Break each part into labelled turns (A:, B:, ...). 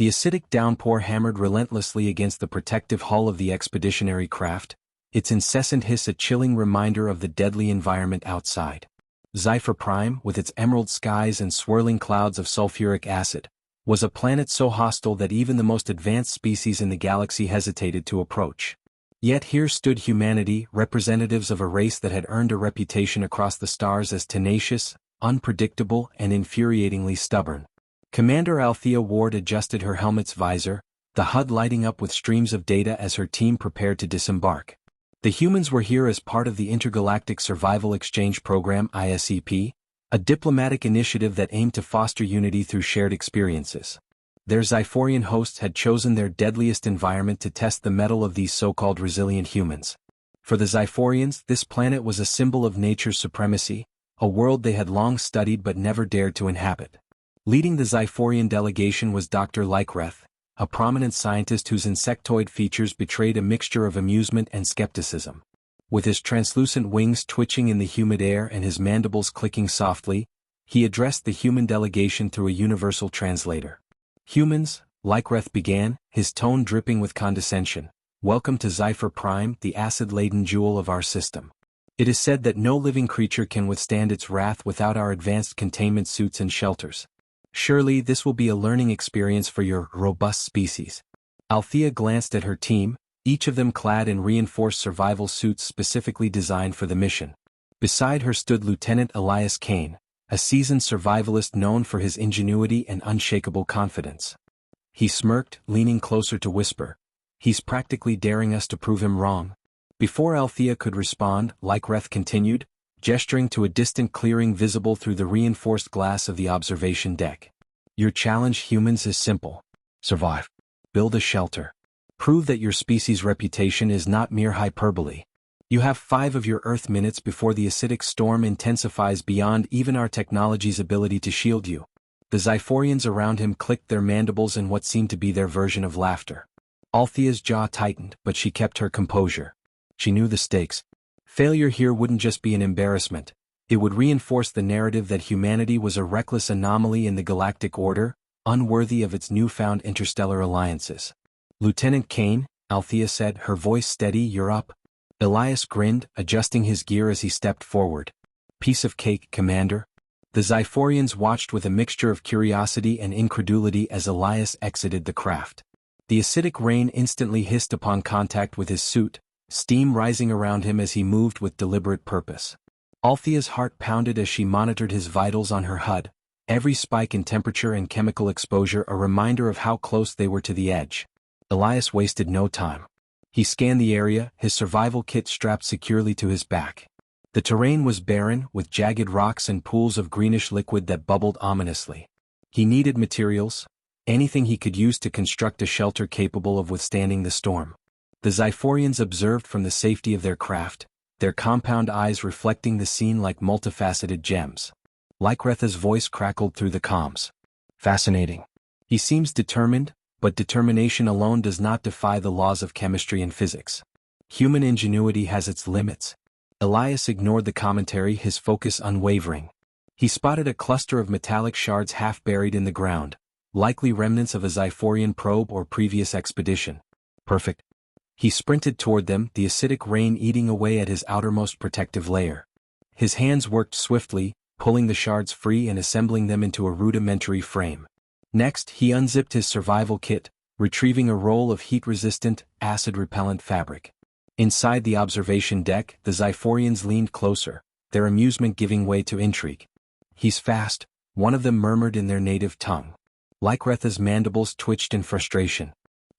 A: The acidic downpour hammered relentlessly against the protective hull of the expeditionary craft, its incessant hiss a chilling reminder of the deadly environment outside. SCI-FI Prime, with its emerald skies and swirling clouds of sulfuric acid, was a planet so hostile that even the most advanced species in the galaxy hesitated to approach. Yet here stood humanity, representatives of a race that had earned a reputation across the stars as tenacious, unpredictable, and infuriatingly stubborn. Commander Althea Ward adjusted her helmet's visor, the HUD lighting up with streams of data as her team prepared to disembark. The humans were here as part of the Intergalactic Survival Exchange Program (ISEP), a diplomatic initiative that aimed to foster unity through shared experiences. Their Zyphorian hosts had chosen their deadliest environment to test the mettle of these so-called resilient humans. For the Zyphorians, this planet was a symbol of nature's supremacy, a world they had long studied but never dared to inhabit. Leading the Zyphorian delegation was Dr. Lykreth, a prominent scientist whose insectoid features betrayed a mixture of amusement and skepticism. With his translucent wings twitching in the humid air and his mandibles clicking softly, he addressed the human delegation through a universal translator. "Humans," Lykreth began, his tone dripping with condescension, "welcome to SCI-FI Prime, the acid-laden jewel of our system. It is said that no living creature can withstand its wrath without our advanced containment suits and shelters. Surely this will be a learning experience for your robust species." Althea glanced at her team, each of them clad in reinforced survival suits specifically designed for the mission. Beside her stood Lieutenant Elias Kane, a seasoned survivalist known for his ingenuity and unshakable confidence. He smirked, leaning closer to whisper, "He's practically daring us to prove him wrong." Before Althea could respond, Lykreth continued, gesturing to a distant clearing visible through the reinforced glass of the observation deck. "Your challenge, humans, is simple. Survive. Build a shelter. Prove that your species' reputation is not mere hyperbole. You have 5 of your Earth minutes before the acidic storm intensifies beyond even our technology's ability to shield you." The Zyphorians around him clicked their mandibles in what seemed to be their version of laughter. Althea's jaw tightened, but she kept her composure. She knew the stakes. Failure here wouldn't just be an embarrassment, it would reinforce the narrative that humanity was a reckless anomaly in the galactic order, unworthy of its newfound interstellar alliances. "Lieutenant Kane," Althea said, her voice steady, "you're up." Elias grinned, adjusting his gear as he stepped forward. "Piece of cake, Commander." The Zyphorians watched with a mixture of curiosity and incredulity as Elias exited the craft. The acidic rain instantly hissed upon contact with his suit, steam rising around him as he moved with deliberate purpose. Althea's heart pounded as she monitored his vitals on her HUD, every spike in temperature and chemical exposure a reminder of how close they were to the edge. Elias wasted no time. He scanned the area, his survival kit strapped securely to his back. The terrain was barren, with jagged rocks and pools of greenish liquid that bubbled ominously. He needed materials, anything he could use to construct a shelter capable of withstanding the storm. The Zyphorians observed from the safety of their craft, their compound eyes reflecting the scene like multifaceted gems. Lykreth's voice crackled through the comms. "Fascinating. He seems determined, but determination alone does not defy the laws of chemistry and physics. Human ingenuity has its limits." Elias ignored the commentary, his focus unwavering. He spotted a cluster of metallic shards half buried in the ground, likely remnants of a Zyphorian probe or previous expedition. "Perfect." He sprinted toward them, the acidic rain eating away at his outermost protective layer. His hands worked swiftly, pulling the shards free and assembling them into a rudimentary frame. Next, he unzipped his survival kit, retrieving a roll of heat-resistant, acid-repellent fabric. Inside the observation deck, the Zyphorians leaned closer, their amusement giving way to intrigue. "He's fast," one of them murmured in their native tongue. Lykreth's mandibles twitched in frustration.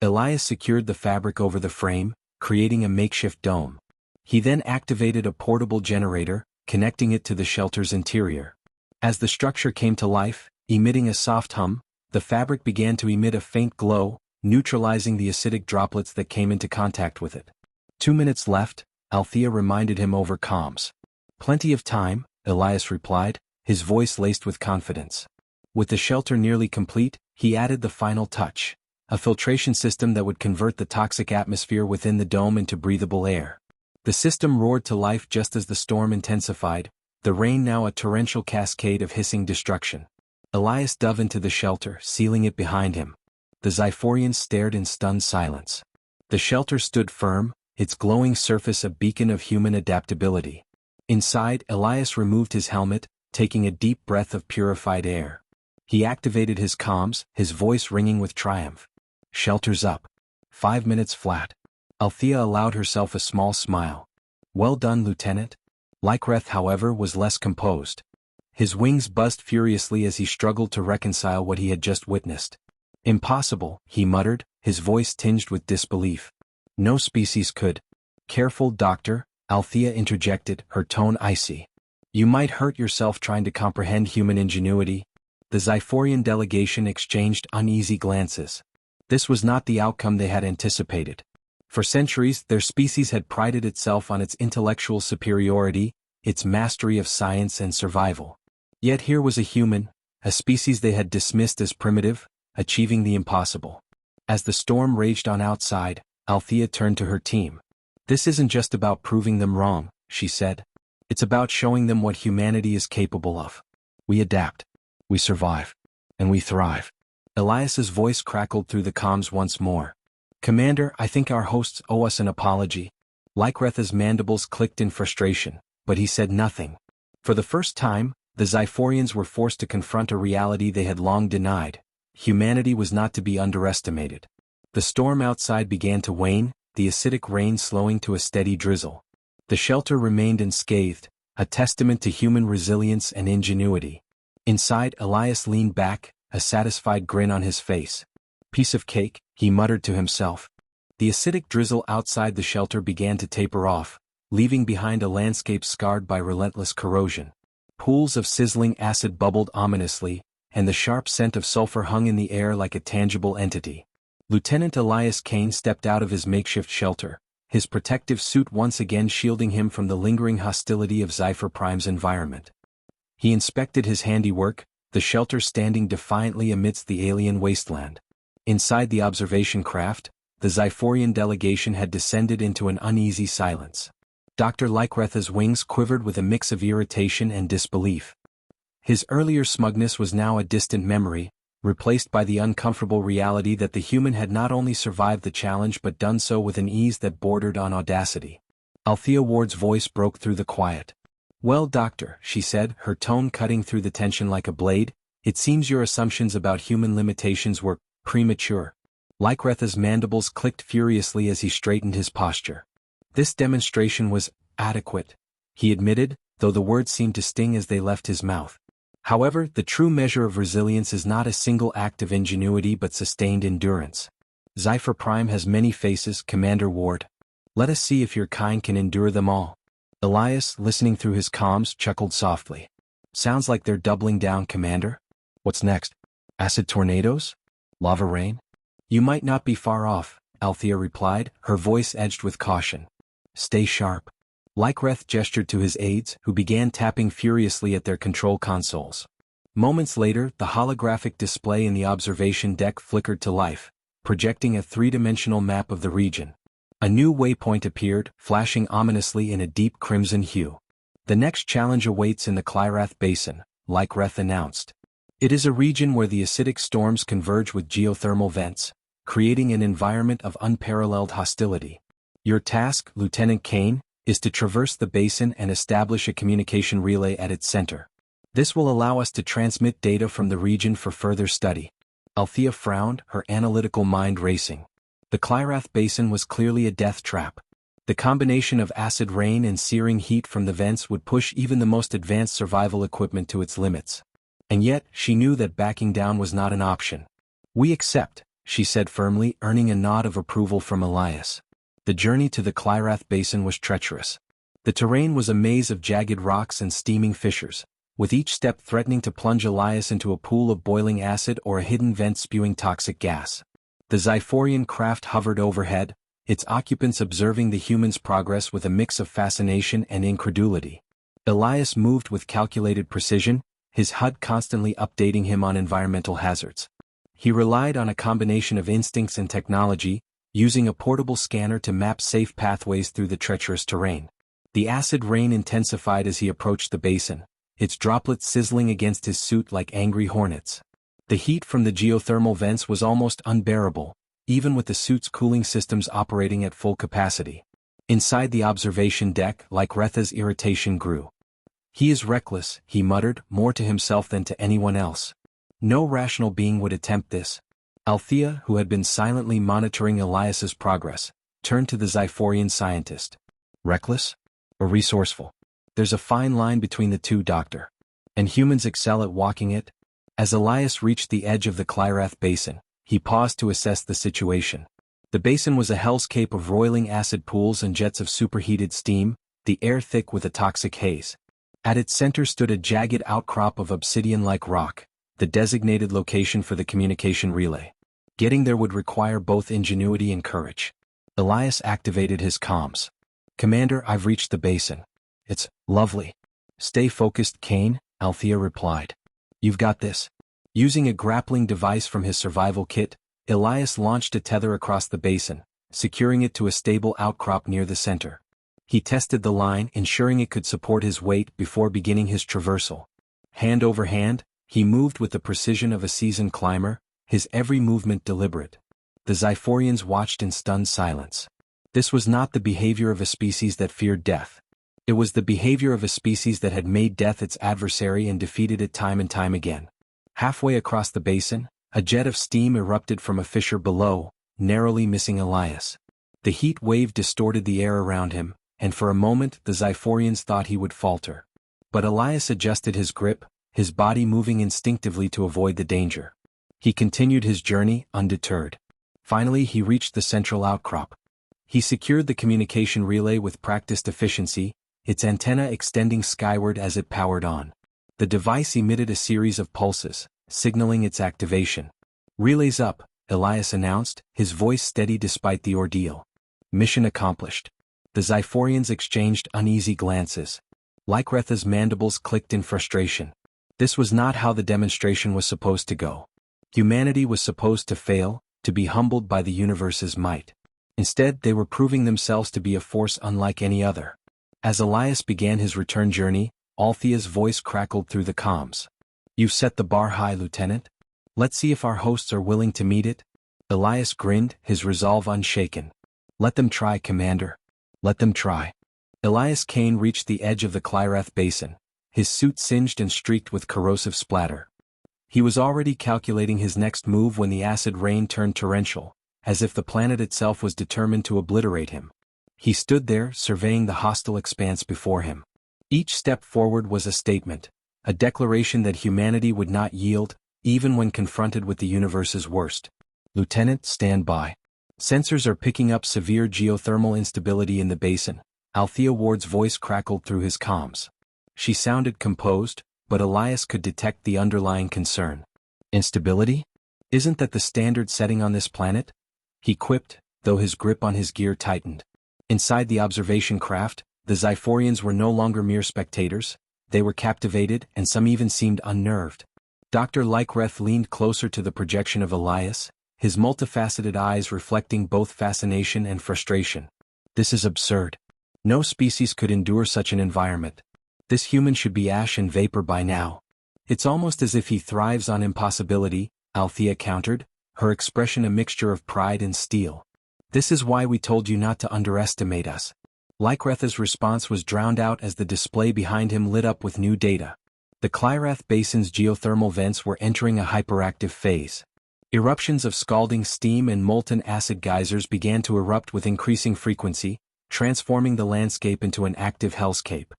A: Elias secured the fabric over the frame, creating a makeshift dome. He then activated a portable generator, connecting it to the shelter's interior. As the structure came to life, emitting a soft hum, the fabric began to emit a faint glow, neutralizing the acidic droplets that came into contact with it. 2 minutes left, Althea reminded him over comms. "Plenty of time," Elias replied, his voice laced with confidence. With the shelter nearly complete, he added the final touch. A filtration system that would convert the toxic atmosphere within the dome into breathable air. The system roared to life just as the storm intensified, the rain now a torrential cascade of hissing destruction. Elias dove into the shelter, sealing it behind him. The Zyphorians stared in stunned silence. The shelter stood firm, its glowing surface a beacon of human adaptability. Inside, Elias removed his helmet, taking a deep breath of purified air. He activated his comms, his voice ringing with triumph. "Shelter's up. 5 minutes flat." Althea allowed herself a small smile. "Well done, Lieutenant." Lycreth, however, was less composed. His wings buzzed furiously as he struggled to reconcile what he had just witnessed. "Impossible," he muttered, his voice tinged with disbelief. "No species could." "Careful, Doctor," Althea interjected, her tone icy. "You might hurt yourself trying to comprehend human ingenuity." The Zyphorian delegation exchanged uneasy glances. This was not the outcome they had anticipated. For centuries, their species had prided itself on its intellectual superiority, its mastery of science and survival. Yet here was a human, a species they had dismissed as primitive, achieving the impossible. As the storm raged on outside, Althea turned to her team. "This isn't just about proving them wrong," she said. "It's about showing them what humanity is capable of. We adapt. We survive. And we thrive." Elias's voice crackled through the comms once more. "Commander, I think our hosts owe us an apology." Lycreth's mandibles clicked in frustration, but he said nothing. For the first time, the Zyphorians were forced to confront a reality they had long denied. Humanity was not to be underestimated. The storm outside began to wane, the acidic rain slowing to a steady drizzle. The shelter remained unscathed, a testament to human resilience and ingenuity. Inside, Elias leaned back, a satisfied grin on his face. "Piece of cake," he muttered to himself. The acidic drizzle outside the shelter began to taper off, leaving behind a landscape scarred by relentless corrosion. Pools of sizzling acid bubbled ominously, and the sharp scent of sulfur hung in the air like a tangible entity. Lieutenant Elias Kane stepped out of his makeshift shelter, his protective suit once again shielding him from the lingering hostility of Zephyr Prime's environment. He inspected his handiwork, the shelter standing defiantly amidst the alien wasteland. Inside the observation craft, the Zyphorian delegation had descended into an uneasy silence. Dr. Lycreth's wings quivered with a mix of irritation and disbelief. His earlier smugness was now a distant memory, replaced by the uncomfortable reality that the human had not only survived the challenge but done so with an ease that bordered on audacity. Althea Ward's voice broke through the quiet. "Well, Doctor," she said, her tone cutting through the tension like a blade, "it seems your assumptions about human limitations were premature." Lycreth's mandibles clicked furiously as he straightened his posture. "This demonstration was adequate," he admitted, though the words seemed to sting as they left his mouth. "However, the true measure of resilience is not a single act of ingenuity but sustained endurance. Zephyr Prime has many faces, Commander Ward. Let us see if your kind can endure them all." Elias, listening through his comms, chuckled softly. "Sounds like they're doubling down, Commander. What's next? Acid tornadoes? Lava rain?" "You might not be far off," Althea replied, her voice edged with caution. "Stay sharp." Lycreth gestured to his aides, who began tapping furiously at their control consoles. Moments later, the holographic display in the observation deck flickered to life, projecting a three-dimensional map of the region. A new waypoint appeared, flashing ominously in a deep crimson hue. "The next challenge awaits in the Clyrath Basin," Lycreth announced. "It is a region where the acidic storms converge with geothermal vents, creating an environment of unparalleled hostility. Your task, Lieutenant Kane, is to traverse the basin and establish a communication relay at its center. This will allow us to transmit data from the region for further study." Althea frowned, her analytical mind racing. The Clyrath Basin was clearly a death trap. The combination of acid rain and searing heat from the vents would push even the most advanced survival equipment to its limits. And yet, she knew that backing down was not an option. "We accept," she said firmly, earning a nod of approval from Elias. The journey to the Clyrath Basin was treacherous. The terrain was a maze of jagged rocks and steaming fissures, with each step threatening to plunge Elias into a pool of boiling acid or a hidden vent spewing toxic gas. The Zyphorian craft hovered overhead, its occupants observing the humans' progress with a mix of fascination and incredulity. Elias moved with calculated precision, his HUD constantly updating him on environmental hazards. He relied on a combination of instincts and technology, using a portable scanner to map safe pathways through the treacherous terrain. The acid rain intensified as he approached the basin, its droplets sizzling against his suit like angry hornets. The heat from the geothermal vents was almost unbearable, even with the suit's cooling systems operating at full capacity. Inside the observation deck, Lycretha's irritation grew. "He is reckless," he muttered, more to himself than to anyone else. No rational being would attempt this. Althea, who had been silently monitoring Elias's progress, turned to the Zyphorian scientist. "Reckless? Or resourceful? There's a fine line between the two, Doctor. And humans excel at walking it." As Elias reached the edge of the Clyrath basin, he paused to assess the situation. The basin was a hellscape of roiling acid pools and jets of superheated steam, the air thick with a toxic haze. At its center stood a jagged outcrop of obsidian-like rock, the designated location for the communication relay. Getting there would require both ingenuity and courage. Elias activated his comms. "Commander, I've reached the basin. It's lovely." "Stay focused, Kane," Althea replied. "You've got this." Using a grappling device from his survival kit, Elias launched a tether across the basin, securing it to a stable outcrop near the center. He tested the line, ensuring it could support his weight before beginning his traversal. Hand over hand, he moved with the precision of a seasoned climber, his every movement deliberate. The Zyphorians watched in stunned silence. This was not the behavior of a species that feared death. It was the behavior of a species that had made death its adversary and defeated it time and time again. Halfway across the basin, a jet of steam erupted from a fissure below, narrowly missing Elias. The heat wave distorted the air around him, and for a moment the Zyphorians thought he would falter. But Elias adjusted his grip, his body moving instinctively to avoid the danger. He continued his journey, undeterred. Finally he reached the central outcrop. He secured the communication relay with practiced efficiency, its antenna extending skyward as it powered on. The device emitted a series of pulses, signaling its activation. "Relays up," Elias announced, his voice steady despite the ordeal. "Mission accomplished." The Zyphorians exchanged uneasy glances. Lycretha's mandibles clicked in frustration. This was not how the demonstration was supposed to go. Humanity was supposed to fail, to be humbled by the universe's might. Instead, they were proving themselves to be a force unlike any other. As Elias began his return journey, Althea's voice crackled through the comms. "You've set the bar high, Lieutenant. Let's see if our hosts are willing to meet it." Elias grinned, his resolve unshaken. "Let them try, Commander. Let them try." Elias Kane reached the edge of the Clyrath basin, his suit singed and streaked with corrosive splatter. He was already calculating his next move when the acid rain turned torrential, as if the planet itself was determined to obliterate him. He stood there, surveying the hostile expanse before him. Each step forward was a statement, a declaration that humanity would not yield, even when confronted with the universe's worst. "Lieutenant, stand by. Sensors are picking up severe geothermal instability in the basin." Althea Ward's voice crackled through his comms. She sounded composed, but Elias could detect the underlying concern. "Instability? Isn't that the standard setting on this planet?" he quipped, though his grip on his gear tightened. Inside the observation craft, the Zyphorians were no longer mere spectators, they were captivated, and some even seemed unnerved. Dr. Lycreth leaned closer to the projection of Elias, his multifaceted eyes reflecting both fascination and frustration. "This is absurd. No species could endure such an environment. This human should be ash and vapor by now." "It's almost as if he thrives on impossibility," Althea countered, her expression a mixture of pride and steel. "This is why we told you not to underestimate us." Lycretha's response was drowned out as the display behind him lit up with new data. The Clyrath Basin's geothermal vents were entering a hyperactive phase. Eruptions of scalding steam and molten acid geysers began to erupt with increasing frequency, transforming the landscape into an active hellscape.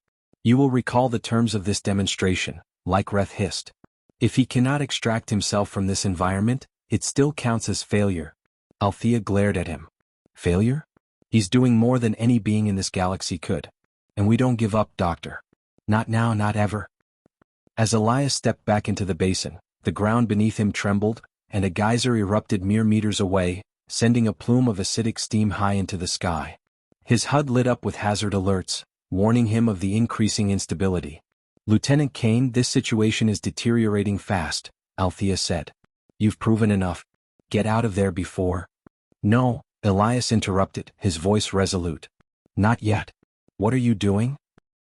A: "You will recall the terms of this demonstration," Lycreth hissed. "If he cannot extract himself from this environment, it still counts as failure." Althea glared at him. "Failure? He's doing more than any being in this galaxy could. And we don't give up, Doctor. Not now, not ever." As Elias stepped back into the basin, the ground beneath him trembled, and a geyser erupted mere meters away, sending a plume of acidic steam high into the sky. His HUD lit up with hazard alerts, warning him of the increasing instability. "Lieutenant Kane, this situation is deteriorating fast," Althea said. "You've proven enough. Get out of there before—" "No," Elias interrupted, his voice resolute. "Not yet." "What are you doing?"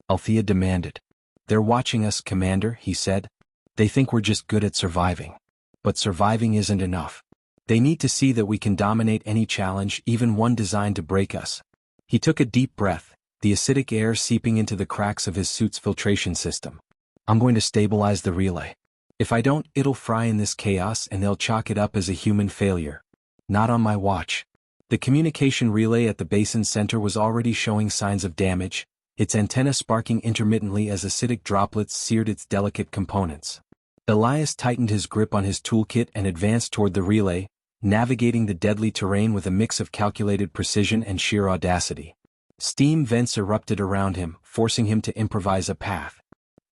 A: Althea demanded. "They're watching us, Commander," he said. "They think we're just good at surviving. But surviving isn't enough. They need to see that we can dominate any challenge, even one designed to break us. He took a deep breath, the acidic air seeping into the cracks of his suit's filtration system. I'm going to stabilize the relay. If I don't, it'll fry in this chaos and they'll chalk it up as a human failure. Not on my watch. The communication relay at the basin center was already showing signs of damage, its antenna sparking intermittently as acidic droplets seared its delicate components. Elias tightened his grip on his toolkit and advanced toward the relay, navigating the deadly terrain with a mix of calculated precision and sheer audacity. Steam vents erupted around him, forcing him to improvise a path.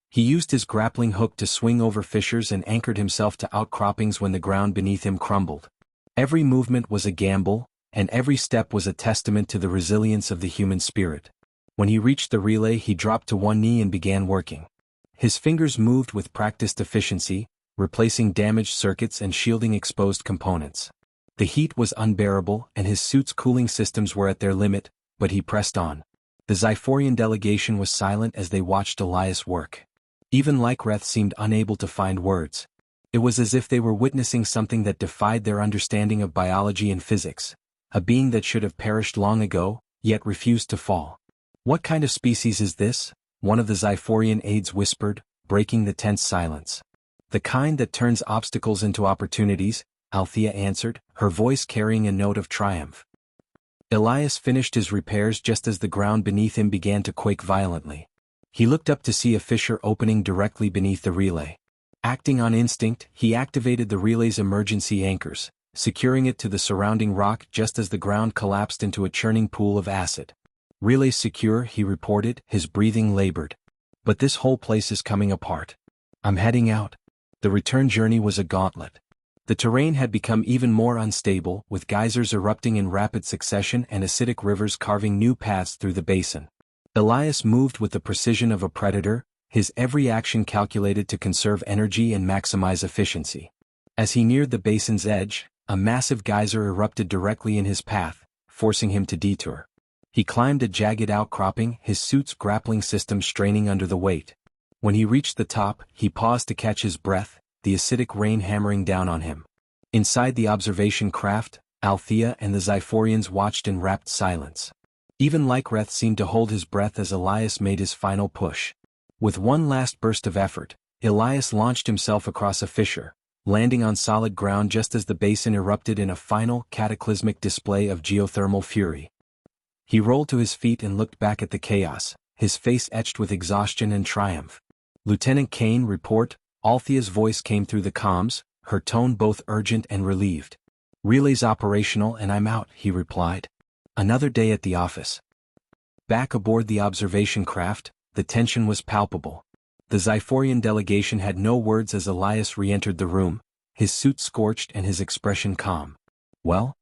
A: He used his grappling hook to swing over fissures and anchored himself to outcroppings when the ground beneath him crumbled. Every movement was a gamble, and every step was a testament to the resilience of the human spirit. When he reached the relay, he dropped to one knee and began working. His fingers moved with practiced efficiency, replacing damaged circuits and shielding exposed components. The heat was unbearable and his suit's cooling systems were at their limit, but he pressed on. The Zyphorian delegation was silent as they watched Elias work. Even Lykreth seemed unable to find words. It was as if they were witnessing something that defied their understanding of biology and physics. A being that should have perished long ago, yet refused to fall. What kind of species is this? One of the Zyphorian aides whispered, breaking the tense silence. The kind that turns obstacles into opportunities, Althea answered, her voice carrying a note of triumph. Elias finished his repairs just as the ground beneath him began to quake violently. He looked up to see a fissure opening directly beneath the relay. Acting on instinct, he activated the relay's emergency anchors, securing it to the surrounding rock just as the ground collapsed into a churning pool of acid. Relay secure, he reported, his breathing labored. But this whole place is coming apart. I'm heading out. The return journey was a gauntlet. The terrain had become even more unstable, with geysers erupting in rapid succession and acidic rivers carving new paths through the basin. Elias moved with the precision of a predator, his every action calculated to conserve energy and maximize efficiency. As he neared the basin's edge, a massive geyser erupted directly in his path, forcing him to detour. He climbed a jagged outcropping, his suit's grappling system straining under the weight. When he reached the top, he paused to catch his breath, the acidic rain hammering down on him. Inside the observation craft, Althea and the Zyphorians watched in rapt silence. Even Lykreth seemed to hold his breath as Elias made his final push. With one last burst of effort, Elias launched himself across a fissure, landing on solid ground just as the basin erupted in a final, cataclysmic display of geothermal fury. He rolled to his feet and looked back at the chaos, his face etched with exhaustion and triumph. Lieutenant Kane, report. Althea's voice came through the comms, her tone both urgent and relieved. Relay's operational and I'm out, he replied. Another day at the office. Back aboard the observation craft, the tension was palpable. The Zyphorian delegation had no words as Elias re-entered the room, his suit scorched and his expression calm. Well?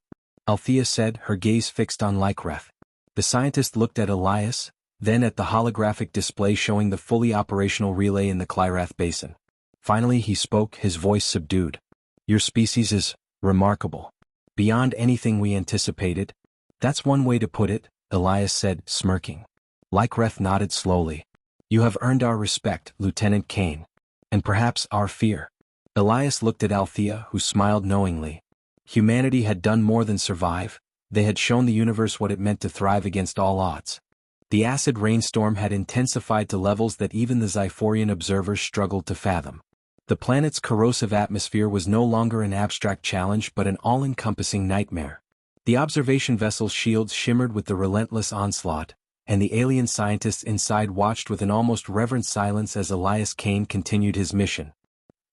A: Althea said, her gaze fixed on Lykreth. The scientist looked at Elias, then at the holographic display showing the fully operational relay in the Clyrath Basin. Finally he spoke, his voice subdued. Your species is remarkable. Beyond anything we anticipated. That's one way to put it, Elias said, smirking. Lykreth nodded slowly. You have earned our respect, Lieutenant Kane. And perhaps our fear. Elias looked at Althea, who smiled knowingly. Humanity had done more than survive. They had shown the universe what it meant to thrive against all odds. The acid rainstorm had intensified to levels that even the Zyphorian observers struggled to fathom. The planet's corrosive atmosphere was no longer an abstract challenge but an all-encompassing nightmare. The observation vessel's shields shimmered with the relentless onslaught, and the alien scientists inside watched with an almost reverent silence as Elias Kane continued his mission.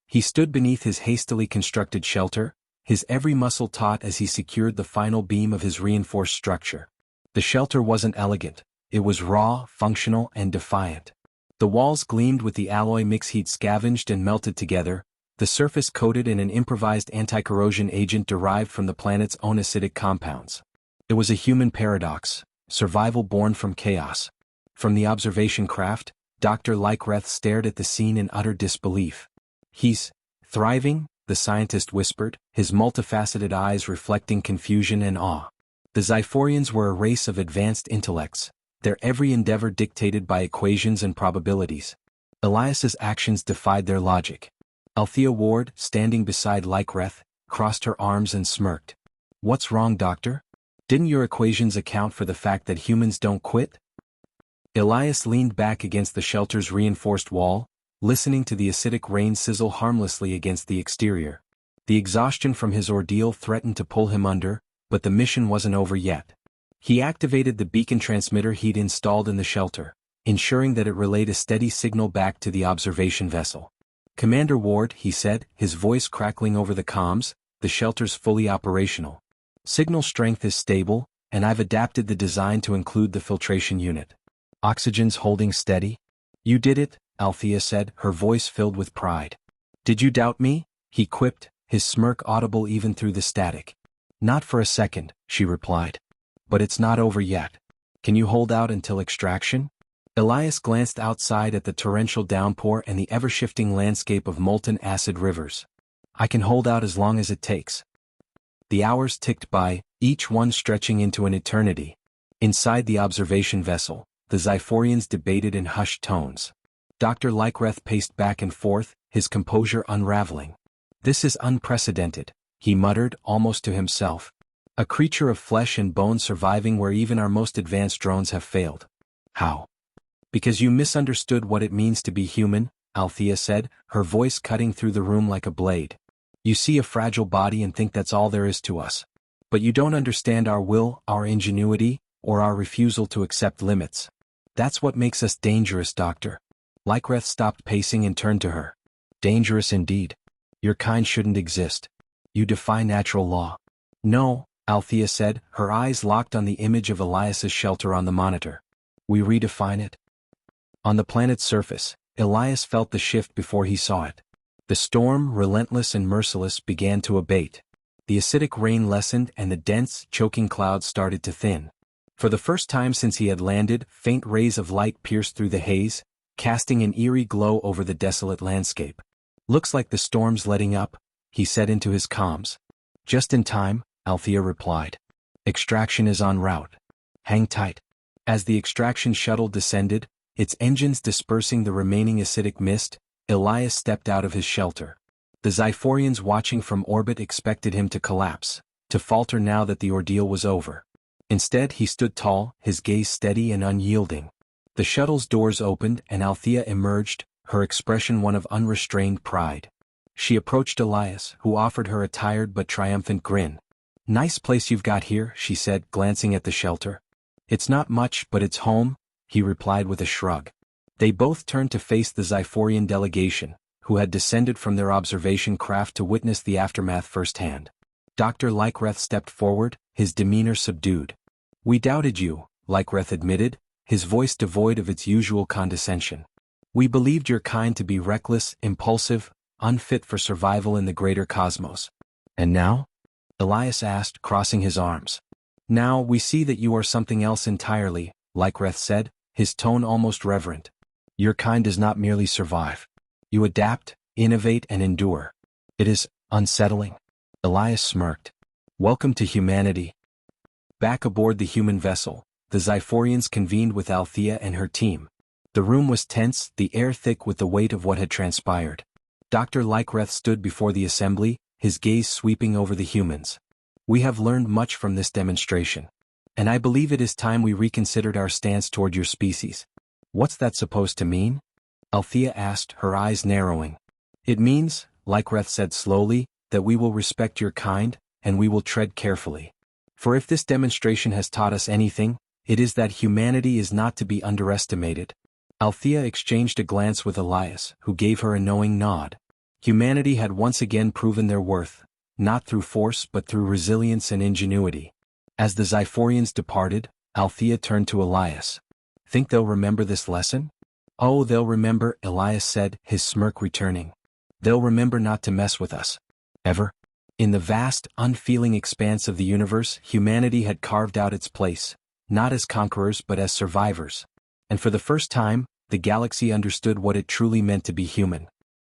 A: He stood beneath his hastily constructed shelter, his every muscle taut as he secured the final beam of his reinforced structure. The shelter wasn't elegant, it was raw, functional, and defiant. The walls gleamed with the alloy mix heat scavenged and melted together, the surface coated in an improvised anti-corrosion agent derived from the planet's own acidic compounds. It was a human paradox, survival born from chaos. From the observation craft, Dr. Lykreth stared at the scene in utter disbelief. He's thriving, the scientist whispered, his multifaceted eyes reflecting confusion and awe. The Zyphorians were a race of advanced intellects, their every endeavor dictated by equations and probabilities. Elias's actions defied their logic. Althea Ward, standing beside Lycreth, crossed her arms and smirked. What's wrong, doctor? Didn't your equations account for the fact that humans don't quit? Elias leaned back against the shelter's reinforced wall, listening to the acidic rain sizzle harmlessly against the exterior. The exhaustion from his ordeal threatened to pull him under, but the mission wasn't over yet. He activated the beacon transmitter he'd installed in the shelter, ensuring that it relayed a steady signal back to the observation vessel. Commander Ward, he said, his voice crackling over the comms, the shelter's fully operational. Signal strength is stable, and I've adapted the design to include the filtration unit. Oxygen's holding steady? You did it, Althea said, her voice filled with pride. Did you doubt me? He quipped, his smirk audible even through the static. Not for a second, she replied. But it's not over yet. Can you hold out until extraction? Elias glanced outside at the torrential downpour and the ever-shifting landscape of molten acid rivers. I can hold out as long as it takes. The hours ticked by, each one stretching into an eternity. Inside the observation vessel, the Zyphorians debated in hushed tones. Dr. Lycreth paced back and forth, his composure unraveling. This is unprecedented, he muttered almost to himself. A creature of flesh and bone surviving where even our most advanced drones have failed. How? Because you misunderstood what it means to be human, Althea said, her voice cutting through the room like a blade. You see a fragile body and think that's all there is to us. But you don't understand our will, our ingenuity, or our refusal to accept limits. That's what makes us dangerous, Doctor. Lycreth stopped pacing and turned to her. Dangerous indeed. Your kind shouldn't exist. You defy natural law. No, Althea said, her eyes locked on the image of Elias's shelter on the monitor. We redefine it. On the planet's surface, Elias felt the shift before he saw it. The storm, relentless and merciless, began to abate. The acidic rain lessened and the dense, choking clouds started to thin. For the first time since he had landed, faint rays of light pierced through the haze, casting an eerie glow over the desolate landscape. Looks like the storm's letting up, he said into his comms. Just in time, Althea replied. Extraction is en route. Hang tight. As the extraction shuttle descended, its engines dispersing the remaining acidic mist, Elias stepped out of his shelter. The Zyphorians watching from orbit expected him to collapse, to falter now that the ordeal was over. Instead he stood tall, his gaze steady and unyielding. The shuttle's doors opened and Althea emerged, her expression one of unrestrained pride. She approached Elias, who offered her a tired but triumphant grin. Nice place you've got here, she said, glancing at the shelter. It's not much, but it's home, he replied with a shrug. They both turned to face the Zyphorian delegation, who had descended from their observation craft to witness the aftermath firsthand. Dr. Lycreth stepped forward, his demeanor subdued. We doubted you, Lycreth admitted, his voice devoid of its usual condescension. We believed your kind to be reckless, impulsive, unfit for survival in the greater cosmos. And now? Elias asked, crossing his arms. Now we see that you are something else entirely, Lycreth said, his tone almost reverent. Your kind does not merely survive. You adapt, innovate and endure. It is unsettling. Elias smirked. Welcome to humanity. Back aboard the human vessel, the Zyphorians convened with Althea and her team. The room was tense, the air thick with the weight of what had transpired. Dr. Lycreth stood before the assembly, his gaze sweeping over the humans. We have learned much from this demonstration. And I believe it is time we reconsidered our stance toward your species. What's that supposed to mean? Althea asked, her eyes narrowing. It means, Lycreth said slowly, that we will respect your kind, and we will tread carefully. For if this demonstration has taught us anything, it is that humanity is not to be underestimated. Althea exchanged a glance with Elias, who gave her a knowing nod. Humanity had once again proven their worth, not through force but through resilience and ingenuity. As the Zyphorians departed, Althea turned to Elias. Think they'll remember this lesson? Oh, they'll remember, Elias said, his smirk returning. They'll remember not to mess with us. Ever? In the vast, unfeeling expanse of the universe, humanity had carved out its place, not as conquerors but as survivors. And for the first time, the galaxy understood what it truly meant to be human.